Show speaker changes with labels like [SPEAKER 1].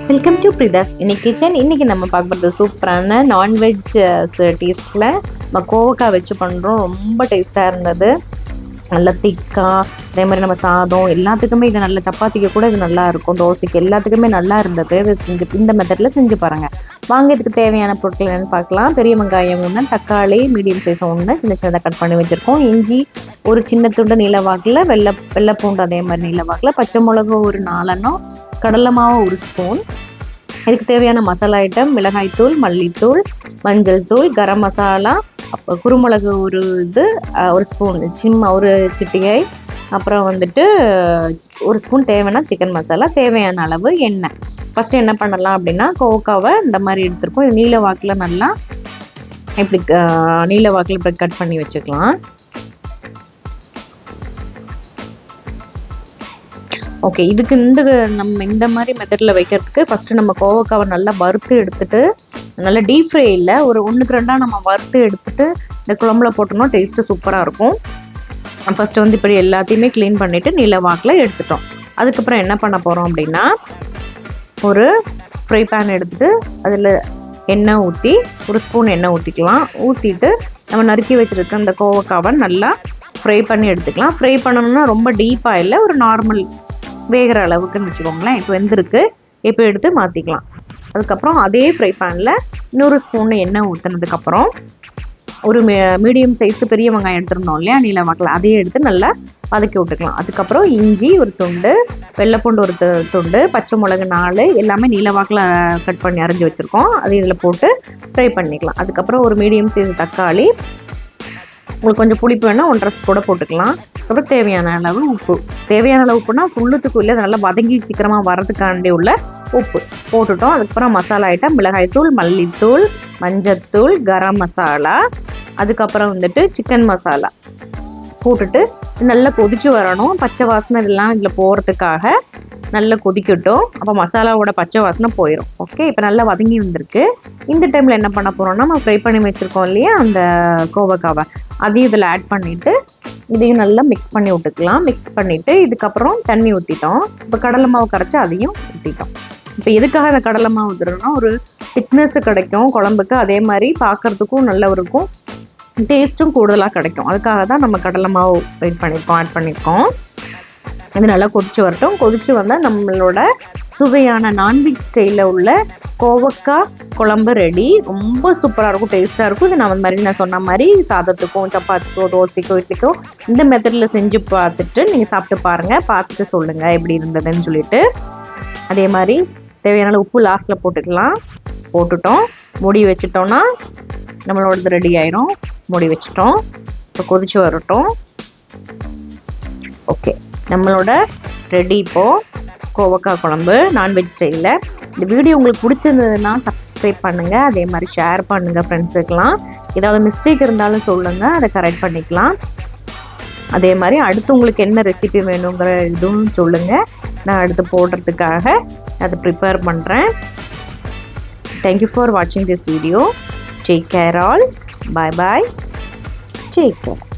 [SPEAKER 1] Welcome to பிரிதாஸ் இன்னைக்கு kitchen. இன்னைக்கு நம்ம பார்க்குறது சூப்பரான நான்வெஜ் டேஸ்ட்டில் நம்ம கோவக்காய் வச்சு பண்ணுறோம். ரொம்ப டேஸ்ட்டாக இருந்தது. நல்லா திக்கா, அதே மாதிரி நம்ம சாதம் எல்லாத்துக்குமே இது நல்ல சப்பாத்திக்கு கூட இது நல்லா இருக்கும். தோசைக்கு எல்லாத்துக்குமே நல்லா இருந்தது. இது செஞ்சு இந்த மெத்தடில் செஞ்சு பாருங்கள். வாங்க, இதுக்கு தேவையான பொருட்கள் என்னென்னு பார்க்கலாம். பெரிய வெங்காயம் 1, தக்காளி மீடியம் சைஸ் 1 சின்ன சின்னதாக கட் பண்ணி வச்சுருக்கோம். இஞ்சி ஒரு சின்ன துண்டு நீளவாக்கில், வெள்ளை பூண்டு அதே மாதிரி நீளவாக்கில், பச்சை மிளகு ஒரு 4 கடலை மாவு 1 ஸ்பூன். இதுக்கு தேவையான மசாலா ஐட்டம் மிளகாய்த்தூள், மல்லித்தூள், மஞ்சள் தூள், கரம் மசாலா, குருமிளகு ஒரு ஸ்பூன், ஒரு சிட்டிகை, அப்புறம் வந்துட்டு 1 ஸ்பூன் தேவைன்னா சிக்கன் மசாலா, தேவையான அளவு எண்ணெய். ஃபஸ்ட்டு என்ன பண்ணலாம் அப்படின்னா, கோவக்காவை இந்த மாதிரி எடுத்துருக்கோம். இது நீல வாக்கில் நல்லா இப்படி நீல வாக்கில் இப்படி கட் பண்ணி வச்சுக்கலாம். ஓகே, இதுக்கு நம்ம இந்த மாதிரி மெத்தடில் வைக்கிறதுக்கு ஃபஸ்ட்டு நம்ம கோவக்காவை நல்லா வறுத்து எடுத்துட்டு, நல்லா டீப் ஃப்ரை இல்லை, ஒரு 1க்கு 2 நம்ம வறுத்து எடுத்துட்டு இந்த குழம்புல போட்டோம்னா டேஸ்ட்டு சூப்பராக இருக்கும். ஃபஸ்ட்டு வந்து இப்படி எல்லாத்தையுமே க்ளீன் பண்ணிவிட்டு நீல வாக்கில் எடுத்துட்டோம். அதுக்கப்புறம் என்ன பண்ண போகிறோம் அப்படின்னா, ஒரு ஃப்ரை பேன் எடுத்துகிட்டு அதில் எண்ணெய் ஊற்றி 1 ஸ்பூன் எண்ணெய் ஊற்றிக்கலாம். ஊற்றிட்டு நம்ம நறுக்கி வச்சுருக்க அந்த கோவக்காவை நல்லா ஃப்ரை பண்ணி எடுத்துக்கலாம். ஃப்ரை பண்ணணும்னா ரொம்ப டீப்பாக இல்லை, ஒரு நார்மல் வேகிற அளவுக்குன்னு வச்சுக்கோங்களேன். இப்போ வெந்திருக்கு, இப்போ எடுத்து மாற்றிக்கலாம். அதுக்கப்புறம் அதே ஃப்ரை பேனில் இன்னொரு ஸ்பூன் எண்ணெய் ஊற்றினதுக்கப்புறம் ஒரு மீடியம் சைஸு பெரிய வெங்காயம் எடுத்துருந்தோம் இல்லையா நீல வாக்கில், அதையே எடுத்து நல்லா வதக்கி விட்டுக்கலாம். அதுக்கப்புறம் இஞ்சி ஒரு துண்டு, வெள்ளைப்பூண்டு ஒரு துண்டு, பச்சை மிளகு 4 எல்லாமே நீல வாக்கில் கட் பண்ணி அரைஞ்சி வச்சுருக்கோம். அது இதில் போட்டு ஃப்ரை பண்ணிக்கலாம். அதுக்கப்புறம் ஒரு மீடியம் சைஸ் தக்காளி, உங்களுக்கு கொஞ்சம் புளிப்பு வேணால் 1.5 கூட போட்டுக்கலாம். அப்புறம் தேவையான அளவு உப்பு. தேவையான அளவு உப்புனா ஃபுல்லுத்துக்கும் இல்லை, நல்லா வதங்கி சீக்கிரமாக வரதுக்காண்டி உள்ள உப்பு போட்டுட்டோம். அதுக்கப்புறம் மசாலா ஐட்டம் மிளகாய்த்தூள், மல்லித்தூள், மஞ்சத்தூள், கரம் மசாலா, அதுக்கப்புறம் வந்துட்டு சிக்கன் மசாலா போட்டுட்டு நல்லா கொதிச்சு வரணும். பச்சை வாசனை இதெல்லாம் இதில் போகிறதுக்காக நல்லா கொதிக்கட்டும். அப்போ மசாலாவோட பச்சை வாசனை போயிடும். ஓகே, இப்போ நல்லா வதங்கி வந்திருக்கு. இந்த டைமில் என்ன பண்ண போகிறோம்னா, நம்ம ஃப்ரை பண்ணி வச்சுருக்கோம் இல்லையா அந்த கோவக்காவை, அதையும் இதில் ஆட் பண்ணிவிட்டு இதையும் நல்லா மிக்ஸ் பண்ணி விட்டுக்கலாம். மிக்ஸ் பண்ணிவிட்டு இதுக்கப்புறம் தண்ணி ஊற்றிட்டோம். இப்போ கடலை மாவு கரைச்சி அதையும் ஊற்றிட்டோம். இப்போ எதுக்காக அந்த கடலை மாவு ஊற்றுறோம்னா, ஒரு திக்னஸ்ஸு கிடைக்கும் குழம்புக்கு, அதே மாதிரி பார்க்குறதுக்கும் நல்லா இருக்கும், டேஸ்ட்டும் கூடுதலாக கிடைக்கும். அதுக்காக தான் நம்ம கடலை மாவு ஆட் பண்ணியிருக்கோம். இது நல்லா கொதிச்சு வரட்டும். கொதிச்சு வந்தால் நம்மளோட சுவையான நான்வெஜ் ஸ்டைலில் உள்ள கோவக்காய் குழம்பு ரெடி. ரொம்ப சூப்பராக இருக்கும், டேஸ்ட்டாக இருக்கும். இது நான் சொன்ன மாதிரி சாதத்துக்கும், சப்பாத்திக்கோ, தோசைக்கோ, இட்லிக்கோ இந்த மெத்தடில் செஞ்சு பார்த்துட்டு நீங்கள் சாப்பிட்டு பாருங்கள். பார்த்துட்டு சொல்லுங்கள் எப்படி இருந்ததுன்னு சொல்லிட்டு. அதே மாதிரி தேவையான உப்பு லாஸ்ட்டில் போட்டுக்கலாம். போட்டுட்டோம், மூடி வச்சிட்டோன்னா நம்மளோடது ரெடி ஆயிரும். மூடி வச்சிட்டோம். இப்போ கொதிச்சு வரட்டும். ஓகே, நம்மளோட ரெடி இப்போது கோவக்காய் குழம்பு நான்வெஜ் ஸ்டைலில். இந்த வீடியோ உங்களுக்கு பிடிச்சிருந்ததுன்னா சப்ஸ்கிரைப் பண்ணுங்கள். அதே மாதிரி ஷேர் பண்ணுங்கள் ஃப்ரெண்ட்ஸுக்கெலாம். ஏதாவது மிஸ்டேக் இருந்தாலும் சொல்லுங்கள், அதை கரெக்ட் பண்ணிக்கலாம். அதே மாதிரி அடுத்து உங்களுக்கு என்ன ரெசிபி வேணுங்கிற இதுவும் சொல்லுங்கள், நான் அடுத்து போடுறதுக்காக அதை ப்ரிப்பேர் பண்ணுறேன். தேங்க்யூ ஃபார் வாட்சிங் this video. Take care all. Bye bye. Take care.